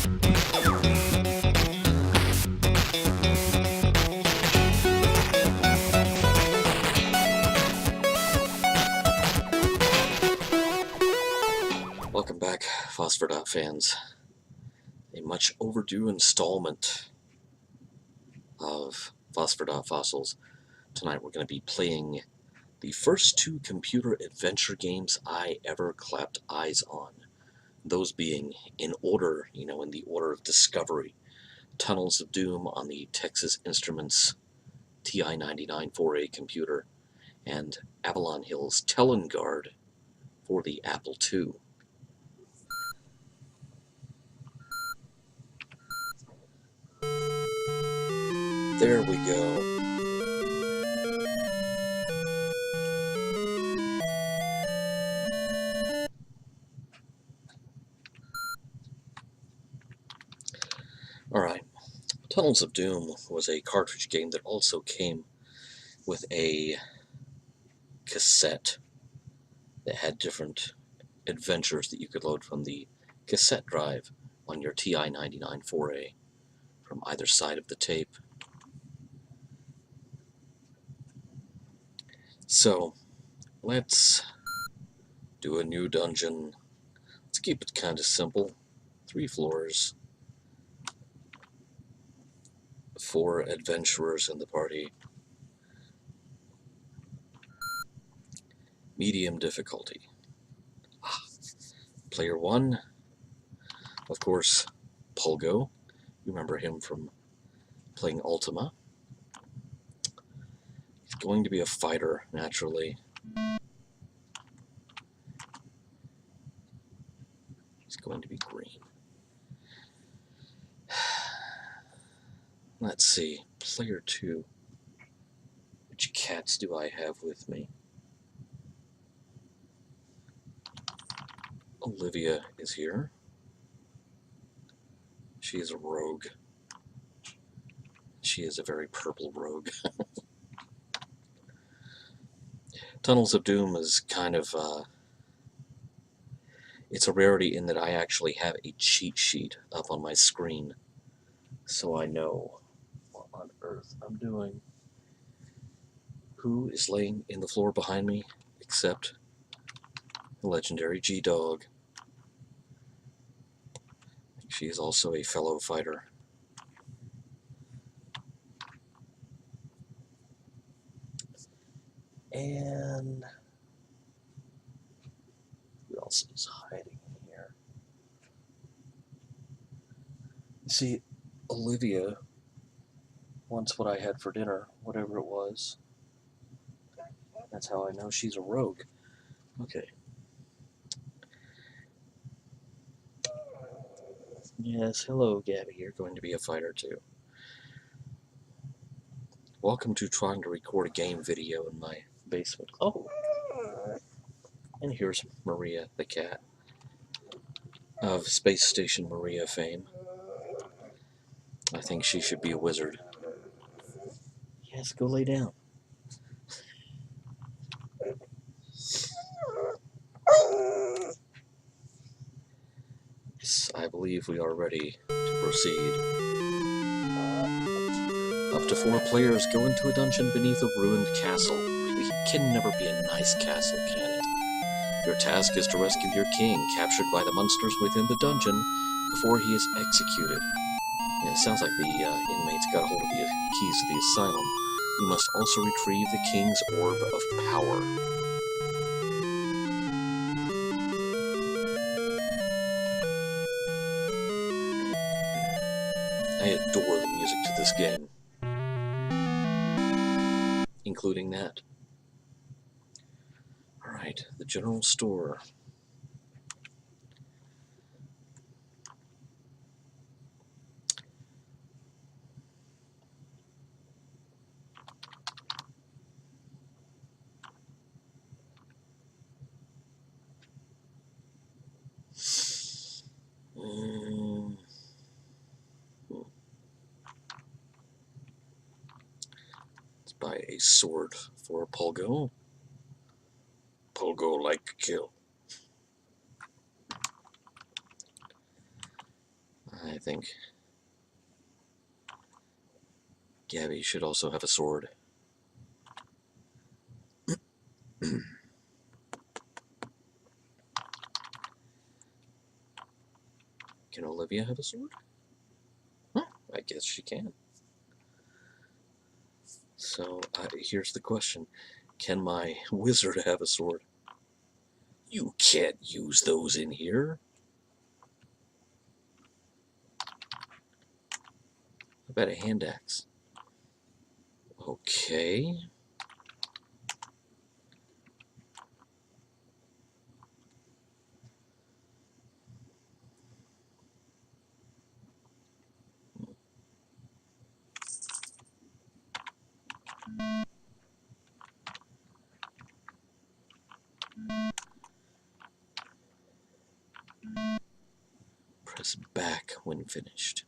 Welcome back, Phosphor Dot fans. A much overdue installment of Phosphor Dot Fossils. Tonight we're going to be playing the first two computer adventure games I ever clapped eyes on. Those being in order, in the order of discovery. Tunnels of Doom on the Texas Instruments TI-99 4A computer, and Avalon Hill's Telengard for the Apple II. There we go. Alright, Tunnels of Doom was a cartridge game that also came with a cassette that had different adventures that you could load from the cassette drive on your TI-99 4A from either side of the tape. So, let's do a new dungeon. Let's keep it kind of simple. 3 floors. 4 adventurers in the party. Medium difficulty. Player 1, of course, Pulgo. You remember him from playing Ultima. He's going to be a fighter, naturally. He's going to be green. Let's see, player 2. Which cats do I have with me? Olivia is here. She is a rogue. She is a very purple rogue. Tunnels of Doom is kind of, it's a rarity in that I actually have a cheat sheet up on my screen, so I know what on earth I'm doing. Who is laying in the floor behind me except the legendary G-Dog. She is also a fellow fighter. And who else is hiding in here? You see, Olivia wants what I had for dinner, whatever it was. That's how I know she's a rogue. Okay. Yes, hello, Gabby. You're going to be a fighter, too. Welcome to trying to record a game video in my basement. Oh! And here's Maria, the cat, of Space Station Maria fame. I think she should be a wizard. Yes, go lay down. Yes, I believe we are ready to proceed. Up to 4 players go into a dungeon beneath a ruined castle. It can never be a nice castle, can it? Your task is to rescue your king, captured by the monsters within the dungeon, before he is executed. Yeah, it sounds like the inmates got a hold of the keys to the asylum. You must also retrieve the king's orb of power. I adore the music to this game, including that. Alright, the general store. Let's buy a sword for Pulgo. Pulgo like to kill. I I think Gabby should also have a sword. Can Olivia have a sword? Huh, I guess she can. So, here's the question. Can my wizard have a sword? You can't use those in here. How about a hand axe? Okay. Press back when finished.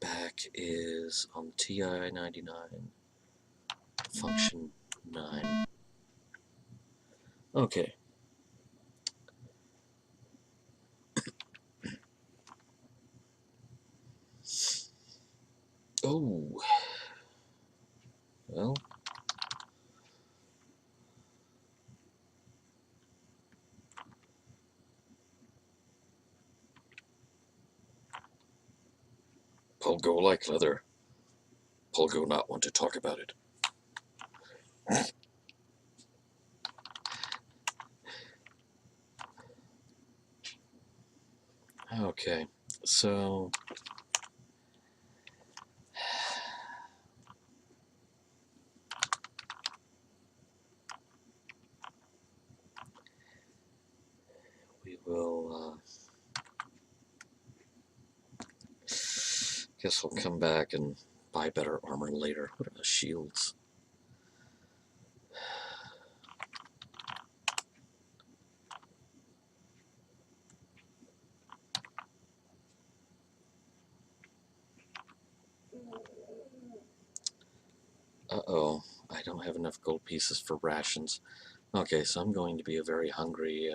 Back is on the TI-99, function 9. Okay. Oh. Well. Pulgo like leather. Pulgo not want to talk about it. Okay, so we will, guess we'll come back and buy better armor later. What are the shields? Uh-oh, I don't have enough gold pieces for rations. Okay, so I'm going to be a very hungry,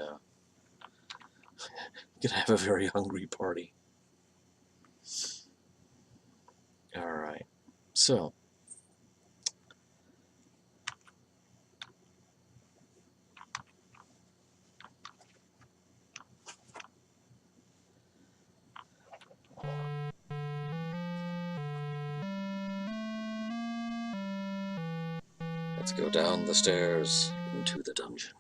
gonna have a very hungry party. Alright, so let's go down the stairs into the dungeon.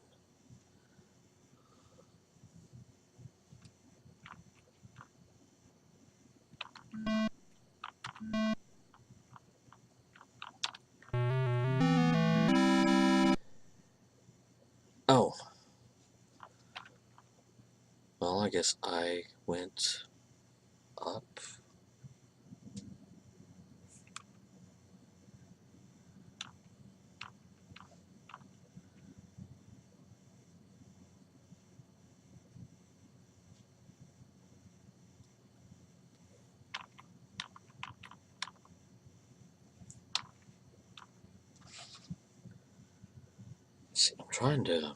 Oh. Well, I guess I went up. See, I'm trying to...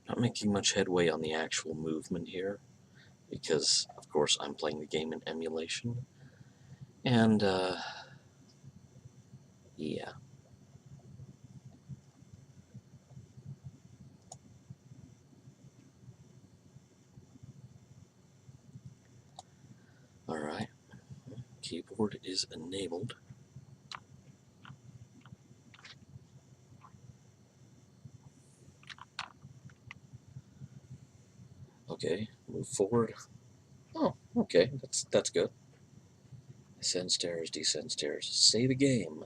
Not making much headway on the actual movement here, because, of course, I'm playing the game in emulation. And, yeah. Alright. Keyboard is enabled. Okay, move forward. Oh, okay, that's good. Ascend stairs, descend stairs. Save a game.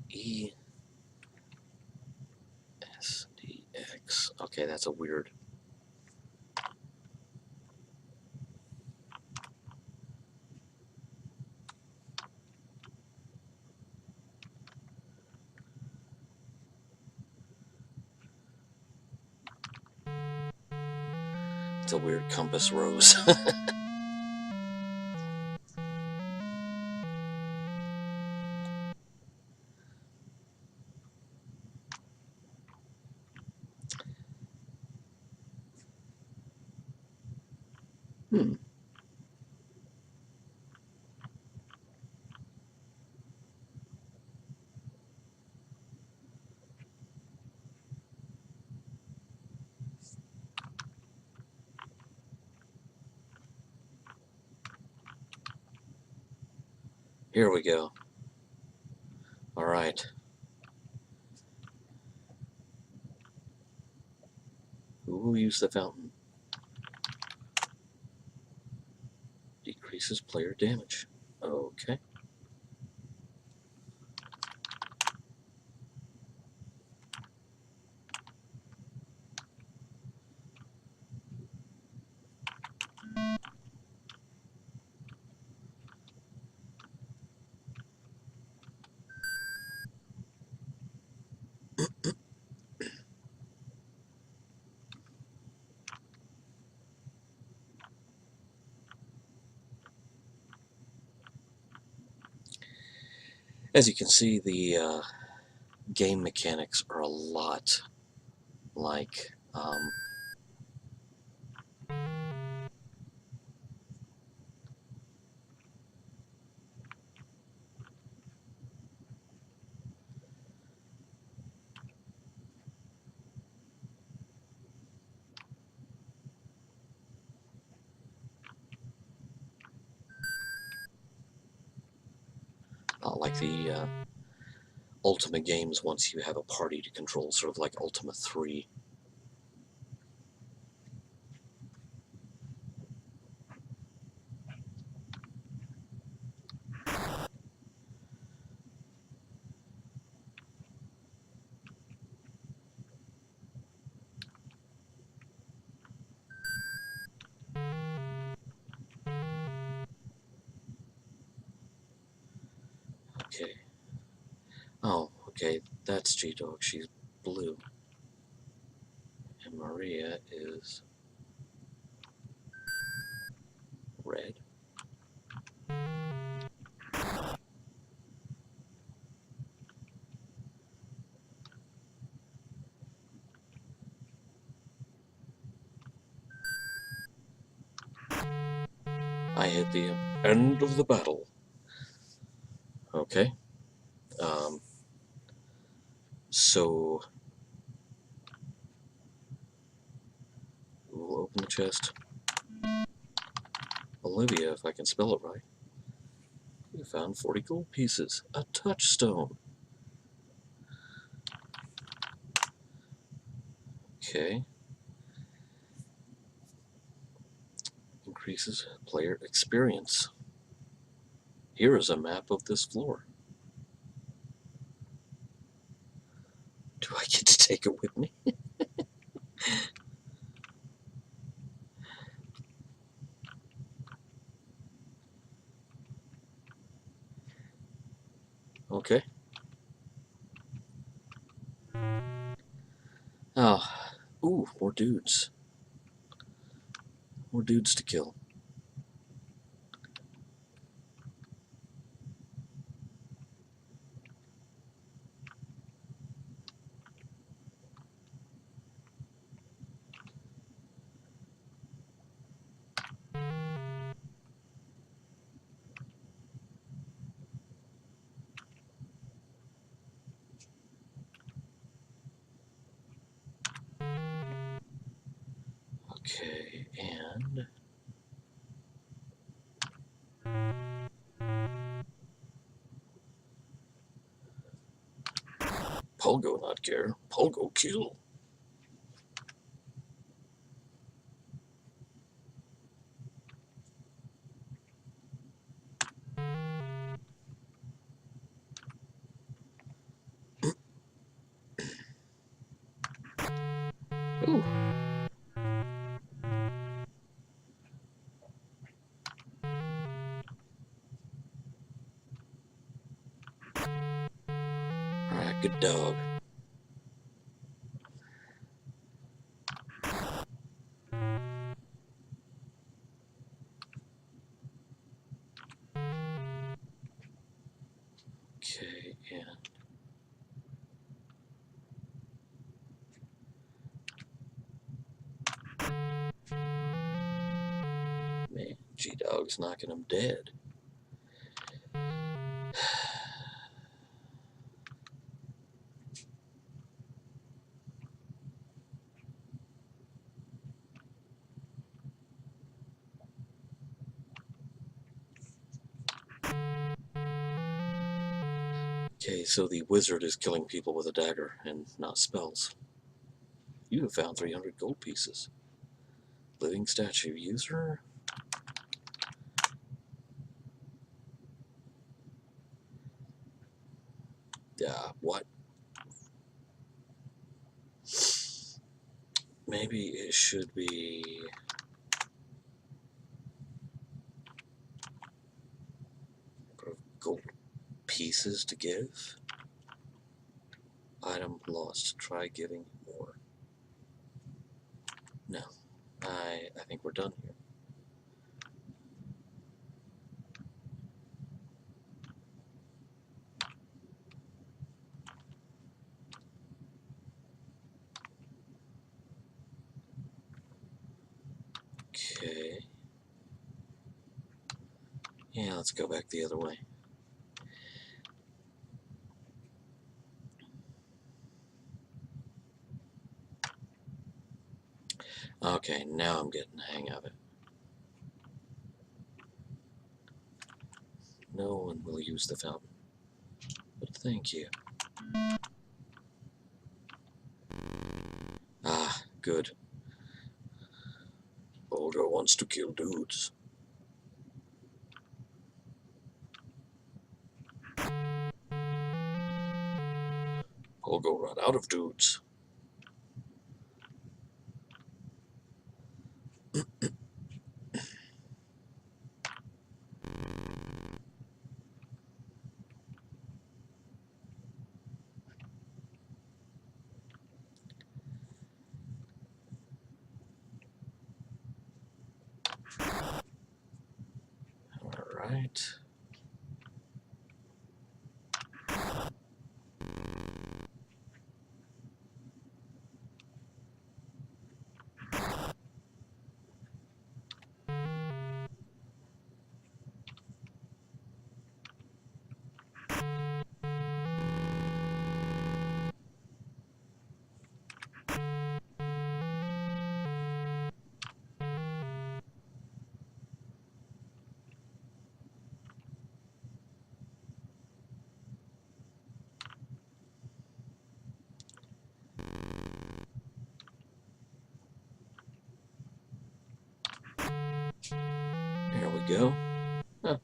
E S D X. Okay, that's a weird. It's a weird compass rose. Here we go. All right. Who will use the fountain? Decreases player damage. Okay. As you can see, the game mechanics are a lot like the Ultima games once you have a party to control, sort of like Ultima 3. Okay. Oh, okay, that's G-Dog. She's blue. And Maria is red. I hit the end of the battle. Okay. So we'll open the chest. Olivia, if I can spell it right. You found 40 gold pieces. A touchstone. Okay. Increases player experience. Here is a map of this floor. Do I get to take it with me? Okay. Oh. Ooh, more dudes. More dudes to kill. Okay, and Pulgo not care. Pulgo kill. Ooh. Alright, good dog. Okay, and man, G-Dog's knocking him dead. Okay, so the wizard is killing people with a dagger and not spells. You have found 300 gold pieces. Living statue user. What? Maybe it should be gold pieces to give. Item lost. Try giving more. No. I think we're done here. Okay. Yeah, let's go back the other way. Okay, now I'm getting the hang of it. No one will use the fountain. But thank you. Ah, good. Pulgo wants to kill dudes. Pulgo run out of dudes. Alright. There we go. Huh.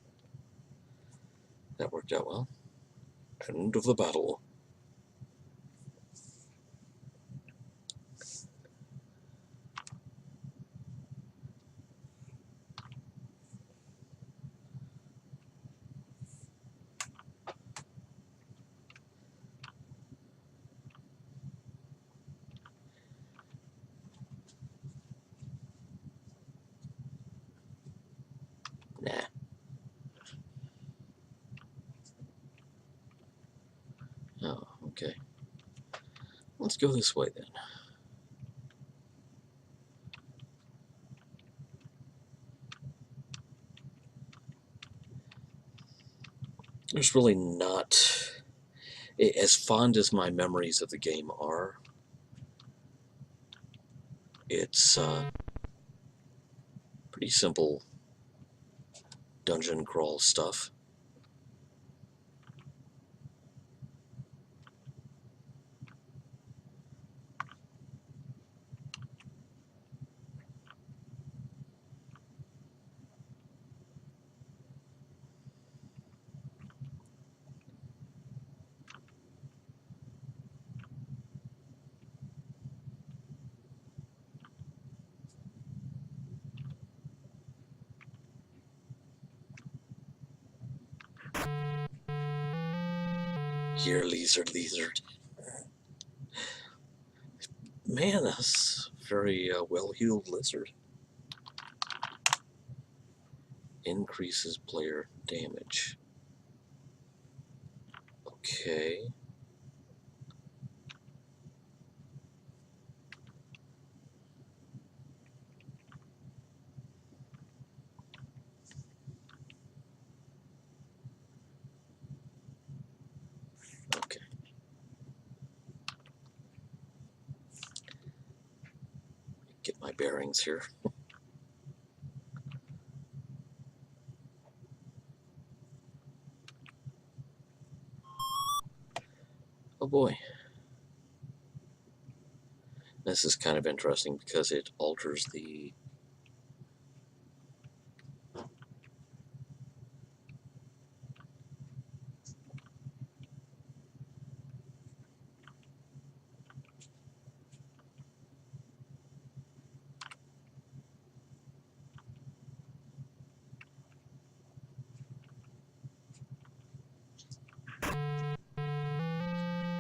That worked out well. End of the battle. Nah. Oh, okay. Let's go this way then. There's really not... As fond as my memories of the game are, it's pretty simple dungeon crawl stuff. Here, lizard. Man, that's a very well-heeled lizard. Increases player damage. Okay. Okay. Get my bearings here. Oh boy. This is kind of interesting because it alters the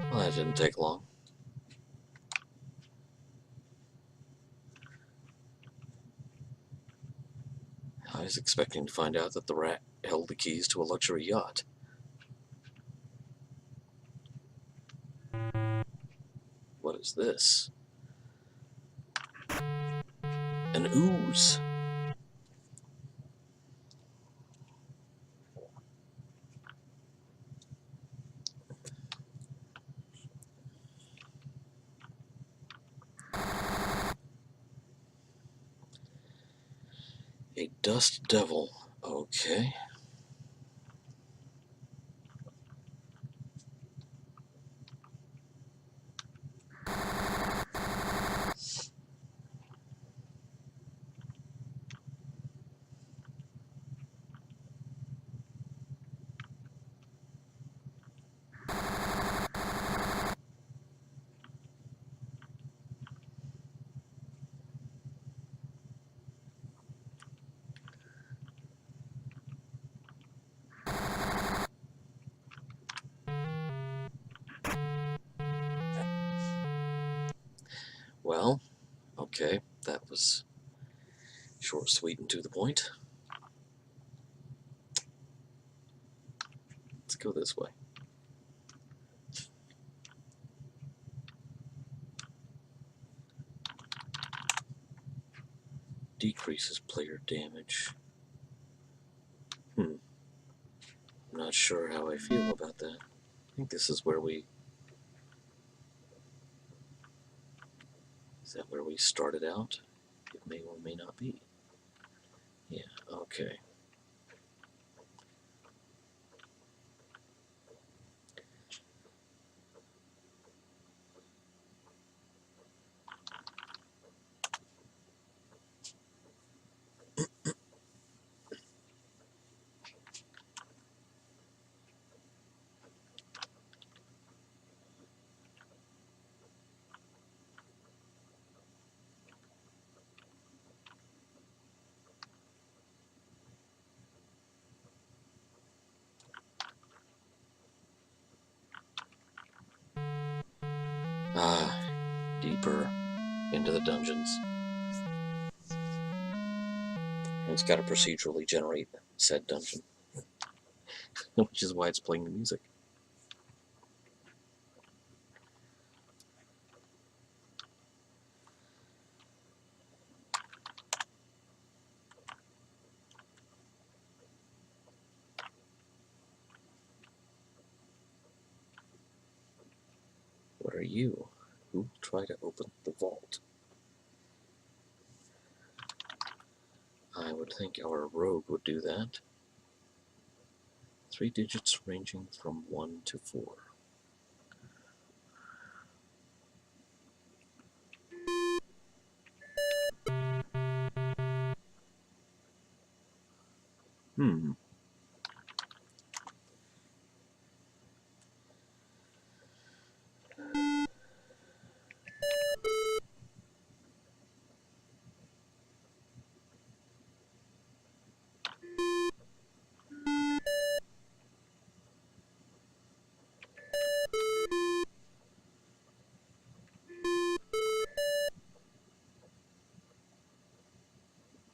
well, that didn't take long. I was expecting to find out that the rat held the keys to a luxury yacht. What is this? An ooze. A dust devil. Okay. Well, okay, that was short, sweet, and to the point. Let's go this way. Decreases player damage. I'm not sure how I feel about that. I think this is where we... Is that where we started out? It may or may not be. Yeah, okay. Deeper into the dungeons. And it's got to procedurally generate said dungeon, which is why it's playing the music. What are you? Who will try to open the vault? I would think our rogue would do that. 3 digits ranging from 1 to 4.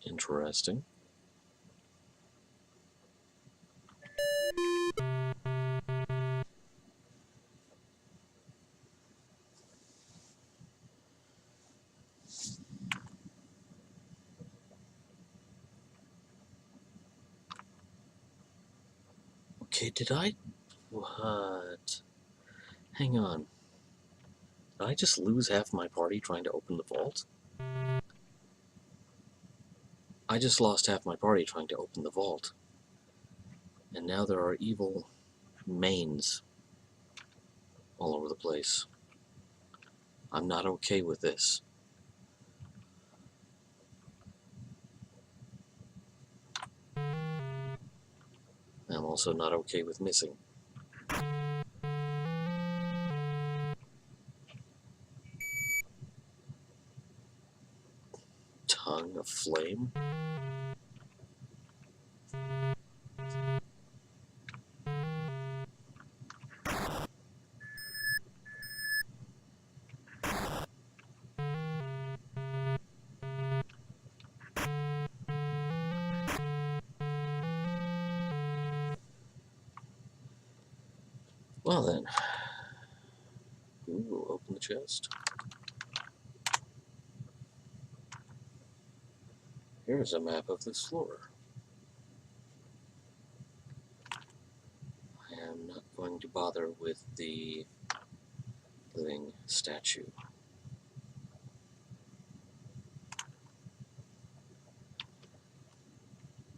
Interesting. Okay, did I... What? Hang on. Did I just lose half my party trying to open the vault? I just lost half my party trying to open the vault. And now there are evil mains all over the place. I'm not okay with this. I'm also not okay with missing. Tongue of flame? Well then. Ooh, open the chest. Here's a map of this floor. I am not going to bother with the living statue.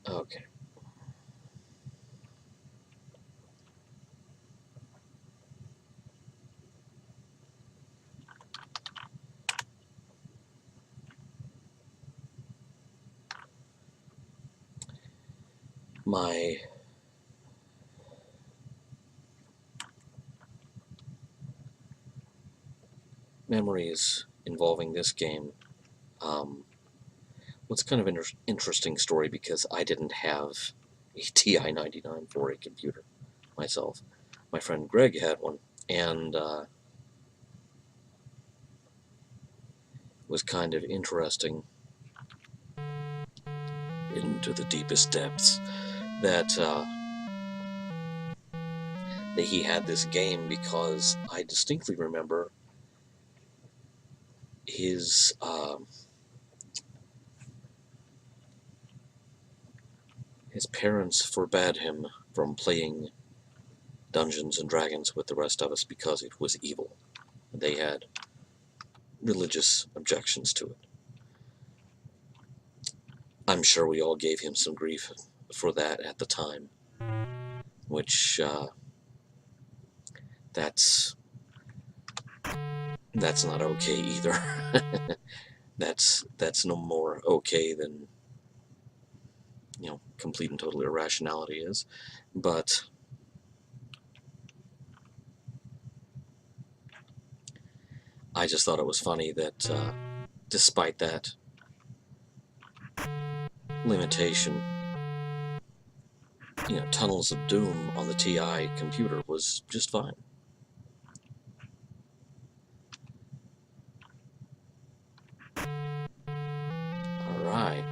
Okay. My memories involving this game, what's kind of an interesting story because I didn't have a TI-99 for a computer myself. My friend Greg had one, and it was kind of interesting into the deepest depths that he had this game, because I distinctly remember his parents forbade him from playing Dungeons and Dragons with the rest of us because it was evil. They had religious objections to it. I'm sure we all gave him some grief for that at the time, which that's not okay either. that's no more okay than, you know, complete and total irrationality is. But I just thought it was funny that despite that limitation, you know, Tunnels of Doom on the TI computer was just fine. Alright.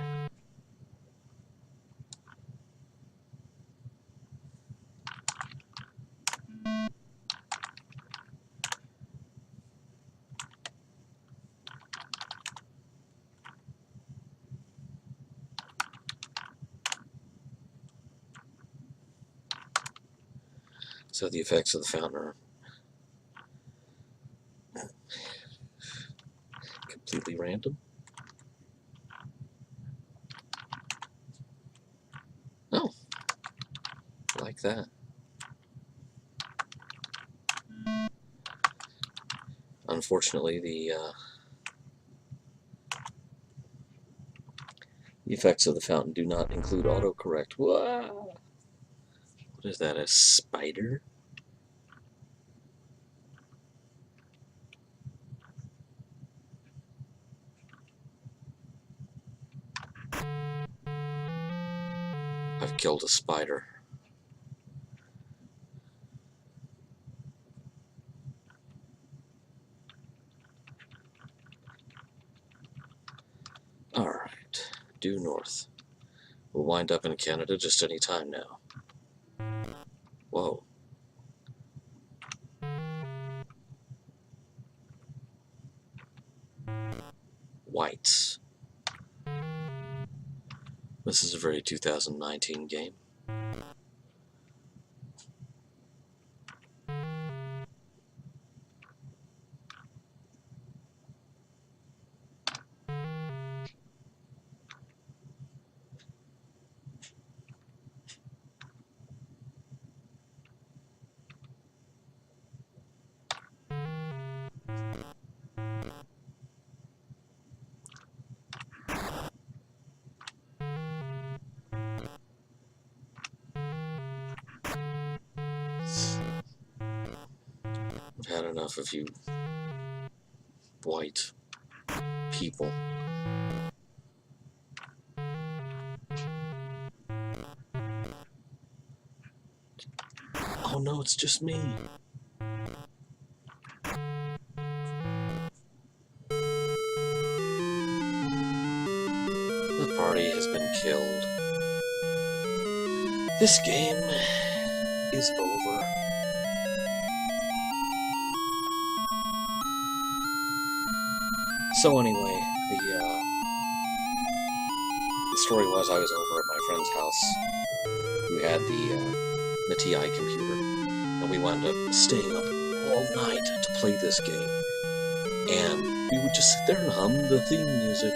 So the effects of the fountain are completely random. Oh, like that. Unfortunately, the effects of the fountain do not include autocorrect. Whoa! What is that, a spider? I've killed a spider. Alright, due north. We'll wind up in Canada just any time now. Whoa. Whites. This is a very 2019 game. had enough of you white people. Oh no, it's just me. The party has been killed. This game is over. So anyway, the story was I was over at my friend's house who had the TI computer, and we wound up staying up all night to play this game. And we would just sit there and hum the theme music,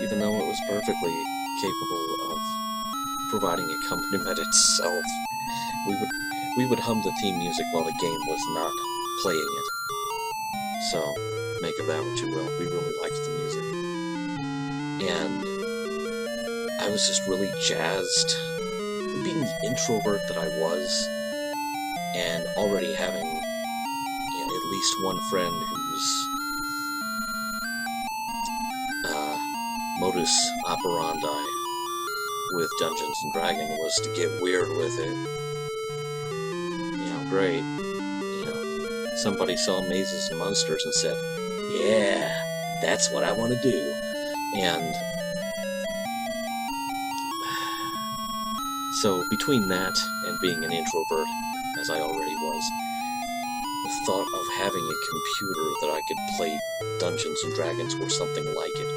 even though it was perfectly capable of providing accompaniment itself. We would hum the theme music while the game was not playing it. So, make of that what you will. We really liked the music. And I was just really jazzed, being the introvert that I was, and already having at least one friend whose modus operandi with Dungeons and Dragons was to get weird with it. Great. Somebody saw Mazes and Monsters and said, yeah, that's what I want to do. And so between that and being an introvert, as I already was, the thought of having a computer that I could play Dungeons and Dragons or something like it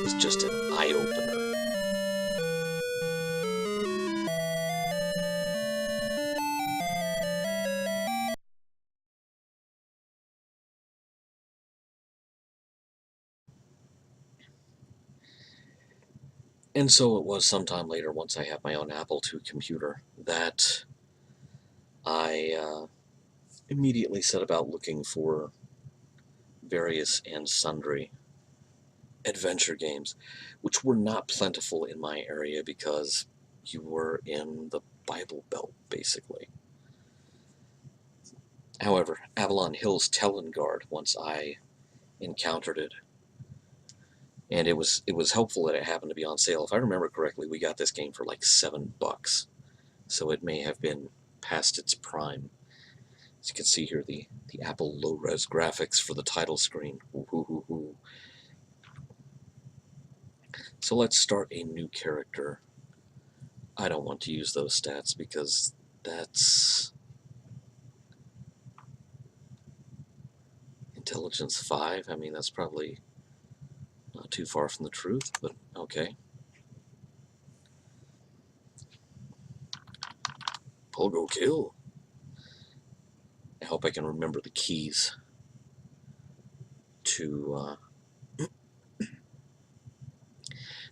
was just an eye-opener. And so it was sometime later, once I had my own Apple II computer, that I immediately set about looking for various and sundry adventure games, which were not plentiful in my area because you were in the Bible Belt, basically. However, Avalon Hill's Telengard, once I encountered it, and it was helpful that it happened to be on sale. If I remember correctly, we got this game for like $7, so it may have been past its prime. As you can see here, the Apple low-res graphics for the title screen. Ooh. So let's start a new character. I don't want to use those stats because that's Intelligence 5. I mean, that's probably not too far from the truth, but okay. Pulgo kill. I hope I can remember the keys to...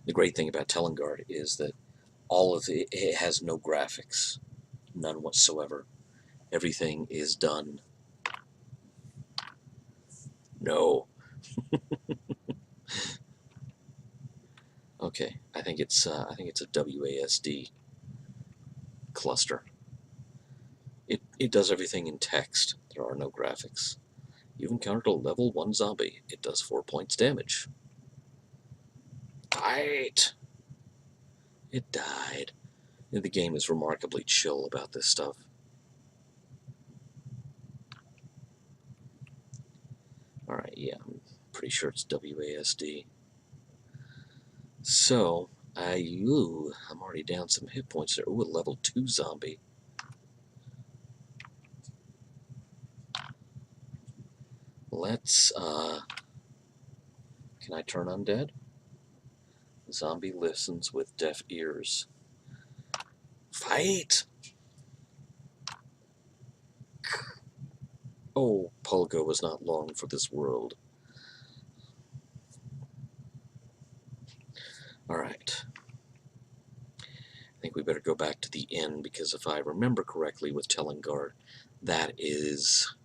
The great thing about Telengard is that all of it has no graphics. None whatsoever. Everything is done. No. Okay, I think it's a WASD cluster. It does everything in text. There are no graphics. You've encountered a level 1 zombie. It does 4 points damage. Fight! It died. And the game is remarkably chill about this stuff. Alright, yeah, I'm pretty sure it's WASD. So, I'm already down some hit points there. Ooh, a level 2 zombie. Let's, can I turn undead? Zombie listens with deaf ears. Fight! Oh, Pulgo was not long for this world. Alright. I think we better go back to the inn, because if I remember correctly with Telengard, that is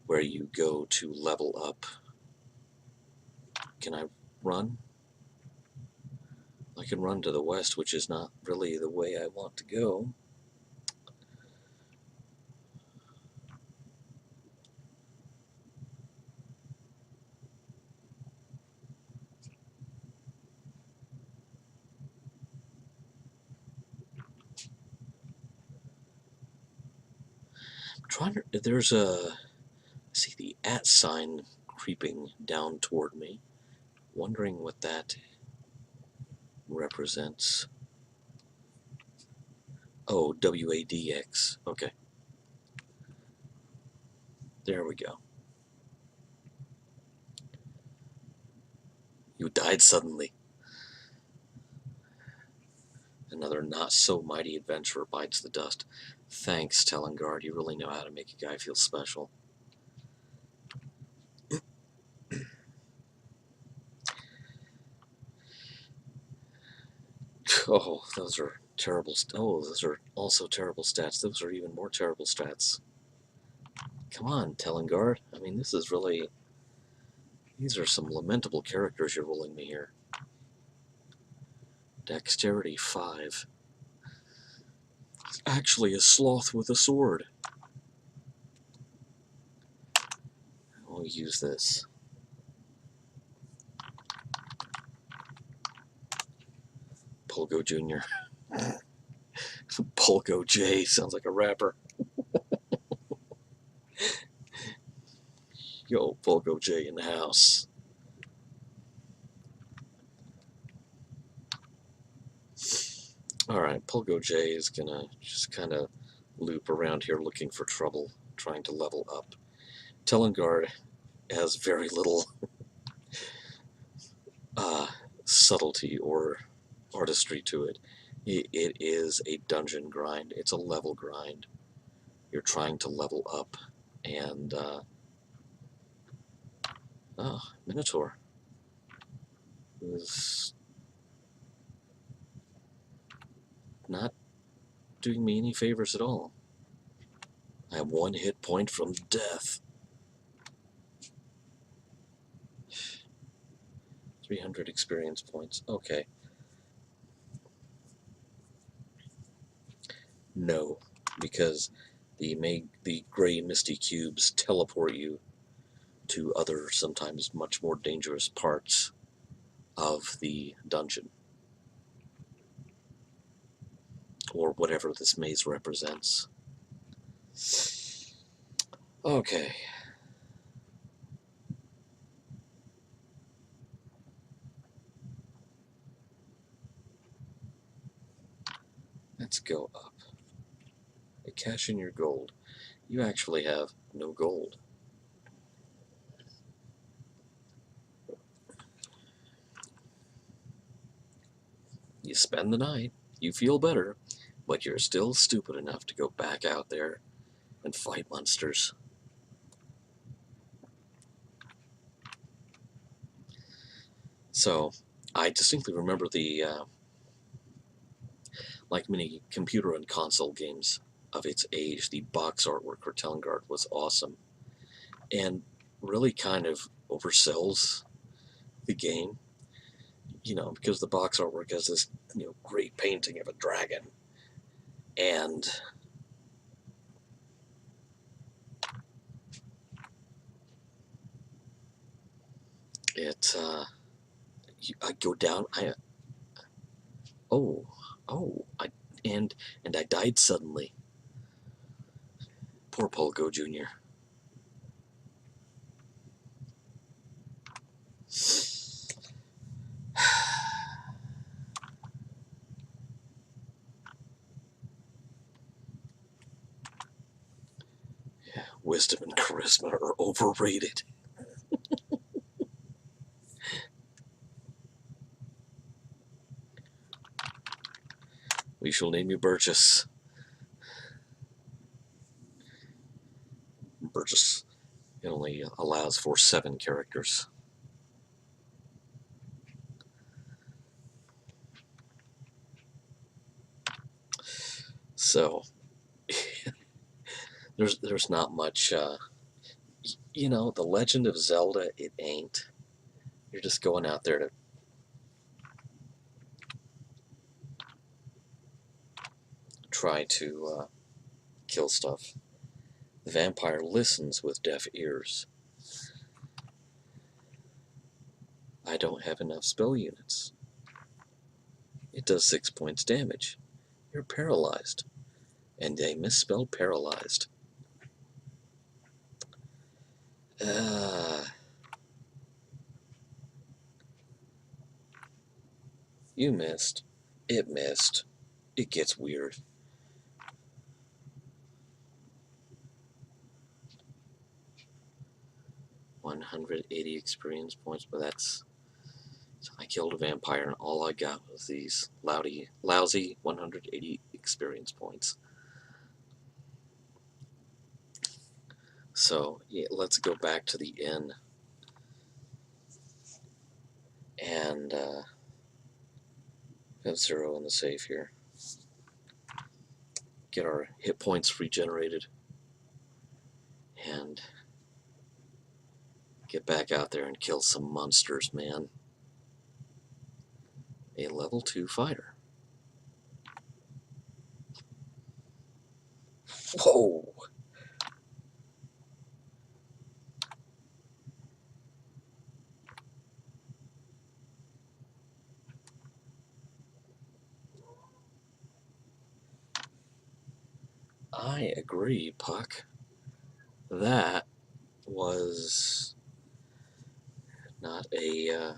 where you go to level up. Can I run? I can run to the west, which is not really the way I want to go. trying to, there's a, I see the @ sign creeping down toward me. Wondering what that represents. Oh, WADX. Okay. There we go. You died suddenly. Another not-so-mighty adventurer bites the dust. Thanks, Telengard. You really know how to make a guy feel special. Oh, those are terrible. Oh, those are also terrible stats. Those are even more terrible stats. Come on, Telengard. I mean, this is really... These are some lamentable characters you're rolling me here. Dexterity 5. It's actually a sloth with a sword. I'll use this. Pulgo Jr. Pulgo J sounds like a rapper. Yo, Pulgo J in the house. Alright, Pulgo J is gonna just kind of loop around here looking for trouble, trying to level up. Telengard has very little subtlety or artistry to it. It is a dungeon grind. It's a level grind. You're trying to level up, and Minotaur is not doing me any favors at all. I have 1 hit point from death. 300 experience points. Okay. No, because the gray misty cubes teleport you to other, sometimes much more dangerous parts of the dungeon, or whatever this maze represents. Okay. Let's go up. Cash in your gold. You actually have no gold. You spend the night, you feel better, but you're still stupid enough to go back out there and fight monsters. So, I distinctly remember the, like many computer and console games of its age, the box artwork for Telengard was awesome, and really kind of oversells the game, you know, because the box artwork has this, you know, great painting of a dragon, and it, I go down, and I died suddenly. Poor Pulgo Jr. Yeah, wisdom and charisma are overrated. We shall name you Burgess. Burgess. It only allows for 7 characters. So, there's not much, you know, The Legend of Zelda, it ain't. You're just going out there to try to kill stuff. The vampire listens with deaf ears. I don't have enough spell units. It does 6 points damage. You're paralyzed. And they misspelled paralyzed. You missed. It missed. It gets weird. $180 experience points, but that's... So I killed a vampire and all I got was these lousy 180 experience points. So yeah, let's go back to the inn and have 0 in the safe here. Get our hit points regenerated and get back out there and kill some monsters, man. A level 2 fighter. Whoa! I agree, Puck. That was not a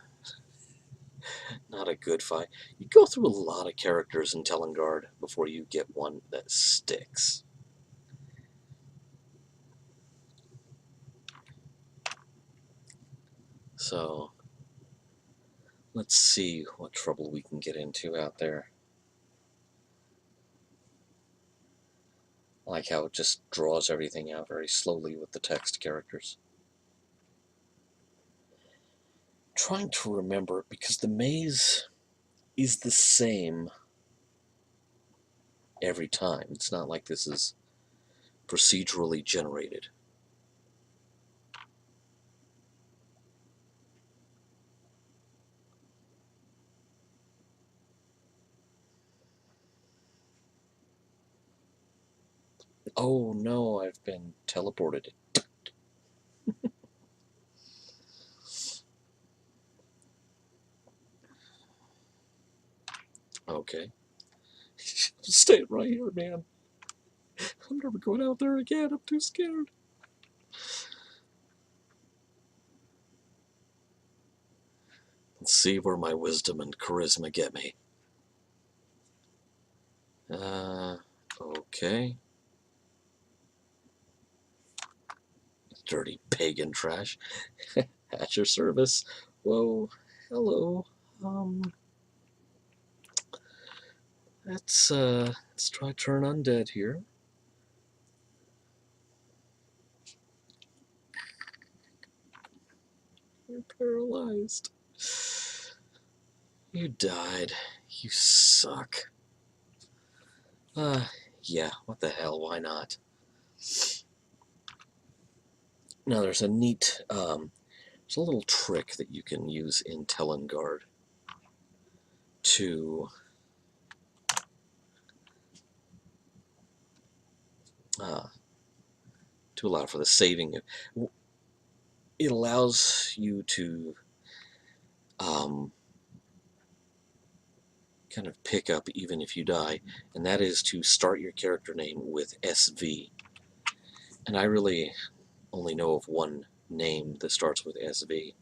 good fight. You go through a lot of characters in Telengard before you get one that sticks. So let's see what trouble we can get into out there. I like how it just draws everything out very slowly with the text characters. Trying to remember, because the maze is the same every time. It's not like this is procedurally generated. Oh no, I've been teleported. Okay. Stay right here, man. I'm never going out there again. I'm too scared. Let's see where my wisdom and charisma get me. Okay. Dirty pagan trash. At your service. Whoa. Hello. Let's try turn undead here. You're paralyzed. You died. You suck. Yeah, what the hell, why not? Now there's a neat, there's a little trick that you can use in Telengard to allow for the saving. It allows you to kind of pick up even if you die, and that is to start your character name with SV. And I really only know of one name that starts with SV,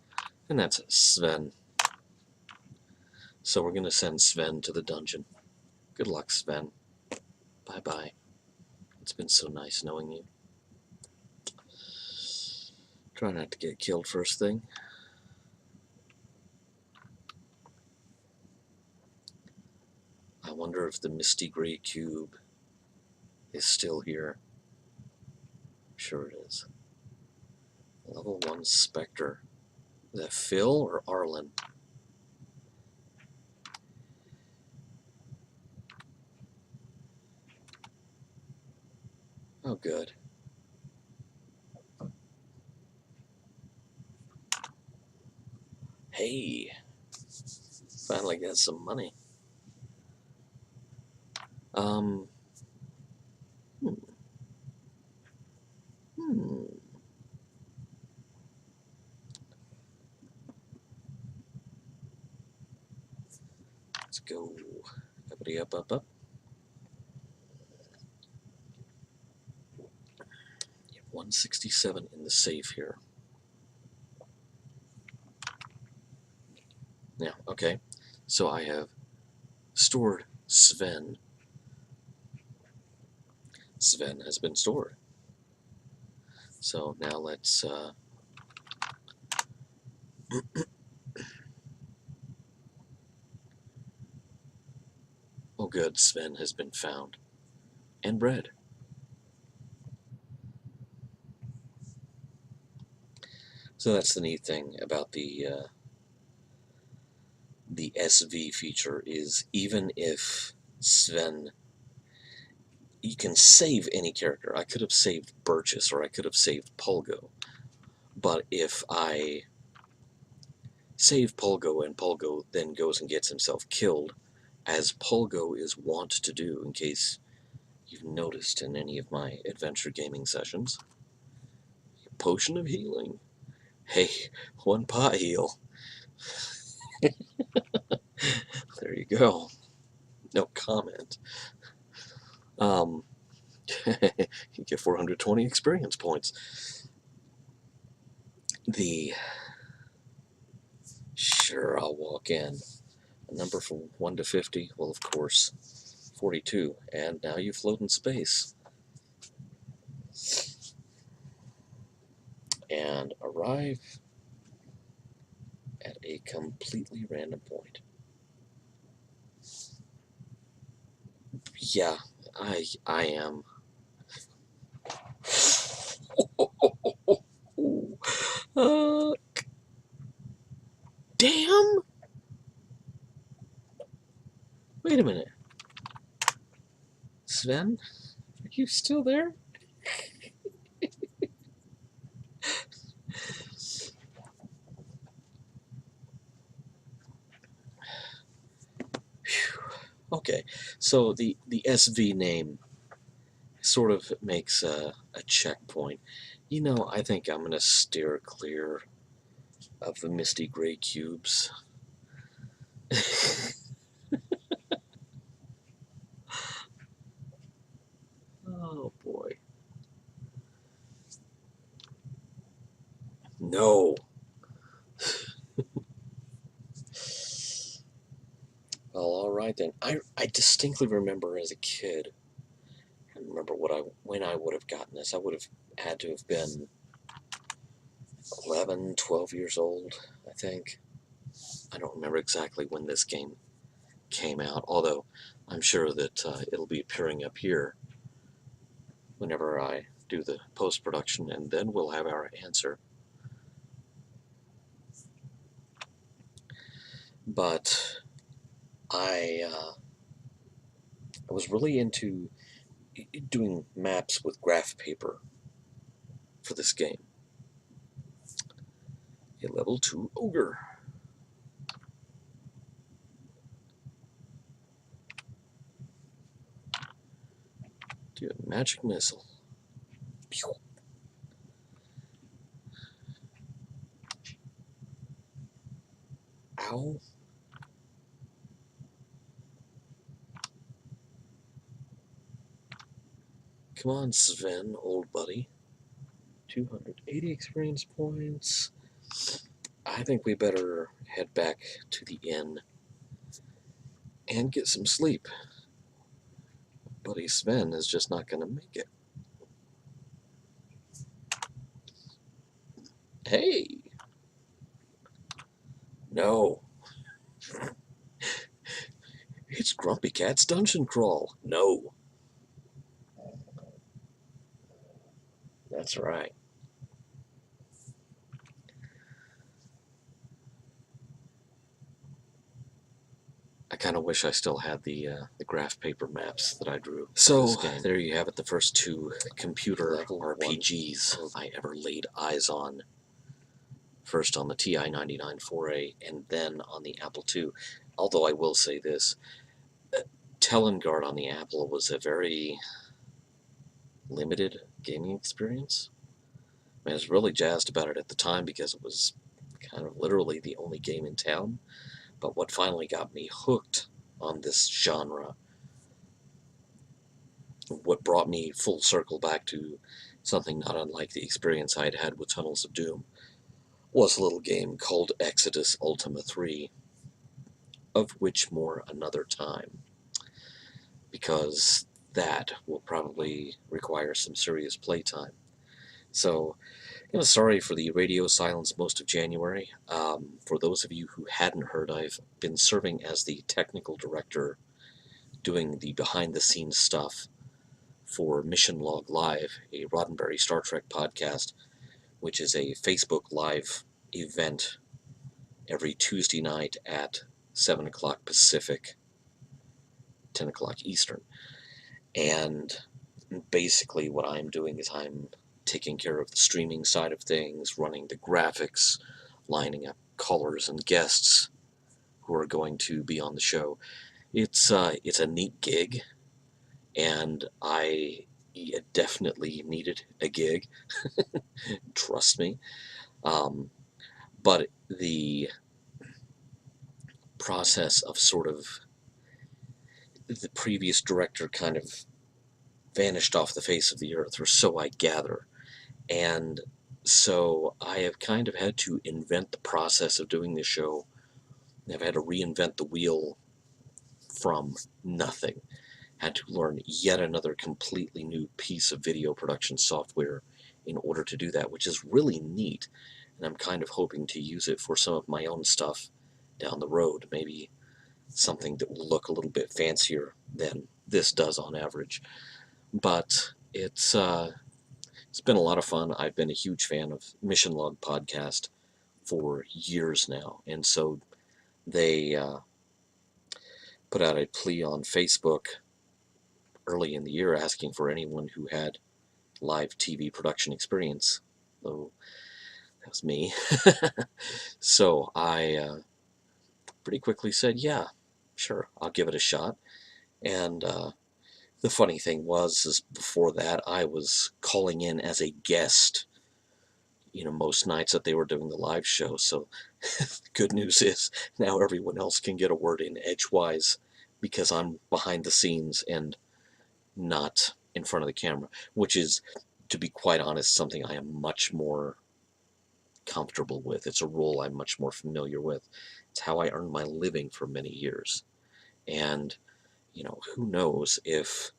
and that's Sven. So we're going to send Sven to the dungeon. Good luck, Sven. Bye-bye. It's been so nice knowing you. Try not to get killed first thing. I wonder if the misty gray cube is still here. Sure it is. Level 1 Spectre. Is that Phil or Arlen? Oh, good. Hey! Finally got some money. Hmm. Let's go. Uppity up, up, up. 167 in the safe here. Now, okay, so I have stored Sven. Sven has been stored. So now let's oh good, Sven has been found and bred. So that's the neat thing about the SV feature, is even if Sven, you can save any character. I could have saved Burgess or I could have saved Pulgo, but if I save Pulgo and Pulgo then goes and gets himself killed, as Pulgo is wont to do, in case you've noticed in any of my adventure gaming sessions, potion of healing. Hey, 1 pot heal. There you go. No comment. You get 420 experience points. Sure, I'll walk in. A number from 1 to 50, well, of course, 42. And now you float in space. And arrive at a completely random point. Yeah, I am. Uh, damn! Wait a minute. Sven, are you still there? Okay, so the SV name sort of makes a checkpoint. You know, I think I'm going to steer clear of the misty gray cubes. Oh boy. No. Well, all right then. I distinctly remember as a kid. I remember when I would have gotten this. I would have had to have been 11, 12 years old, I think. I don't remember exactly when this game came out, although I'm sure that it'll be appearing up here whenever I do the post-production, and then we'll have our answer. But I was really into doing maps with graph paper for this game. A level 2 ogre. Do a magic missile. Pew. Ow. Come on, Sven, old buddy. 280 experience points. I think we better head back to the inn and get some sleep. Buddy Sven is just not going to make it. Hey! No. It's Grumpy Cat's Dungeon Crawl. No. That's right. I kind of wish I still had the graph paper maps that I drew. So there you have it, the first 2 computer RPGs I ever laid eyes on. First on the TI-99 4A, and then on the Apple II. Although I will say this, Telengard on the Apple was a very limited gaming experience. I was really jazzed about it at the time because it was kind of literally the only game in town. But what finally got me hooked on this genre, what brought me full circle back to something not unlike the experience I had had with Tunnels of Doom, was a little game called Exodus Ultima 3. of which more another time, because that will probably require some serious playtime. So, sorry for the radio silence most of January. For those of you who hadn't heard, I've been serving as the technical director, doing the behind-the-scenes stuff for Mission Log Live, a Roddenberry Star Trek podcast, which is a Facebook Live event every Tuesday night at 7 o'clock Pacific, 10 o'clock Eastern. And basically what I'm doing is I'm taking care of the streaming side of things, running the graphics, lining up callers and guests who are going to be on the show. It's a neat gig, and I definitely needed a gig, trust me. But the process of sort of the previous director kind of vanished off the face of the earth, or so I gather. And so I have kind of had to invent the process of doing this show. I've had to reinvent the wheel from nothing. Had to learn yet another completely new piece of video production software in order to do that, which is really neat. And I'm kind of hoping to use it for some of my own stuff down the road. Maybe something that will look a little bit fancier than this does on average. But it's been a lot of fun. I've been a huge fan of Mission Log Podcast for years now, and so they put out a plea on Facebook early in the year asking for anyone who had live TV production experience. Though that was me. So I pretty quickly said, yeah, sure, I'll give it a shot. And the funny thing is before that, I was calling in as a guest, most nights that they were doing the live show. So the good news is now everyone else can get a word in edgewise because I'm behind the scenes and not in front of the camera, which is, to be quite honest, something I am much more comfortable with. It's a role I'm much more familiar with. It's how I earned my living for many years. And, who knows if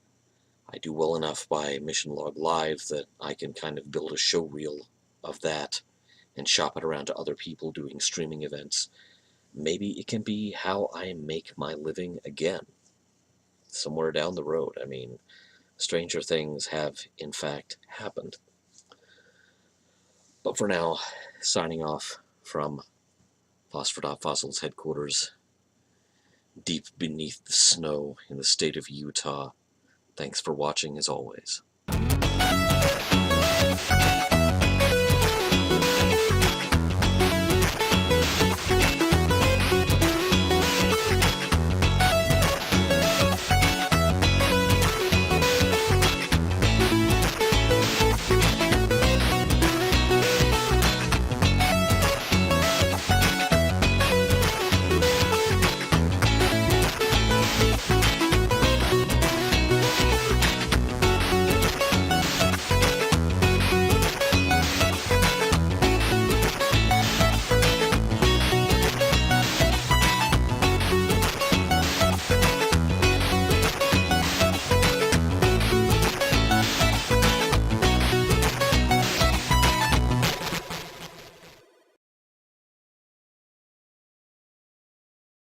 I do well enough by Mission Log Live that I can kind of build a show reel of that and shop it around to other people doing streaming events. Maybe it can be how I make my living again, somewhere down the road. I mean, stranger things have, in fact, happened. But for now, signing off from Phosphor Dot Fossils headquarters, deep beneath the snow in the state of Utah. Thanks for watching, as always.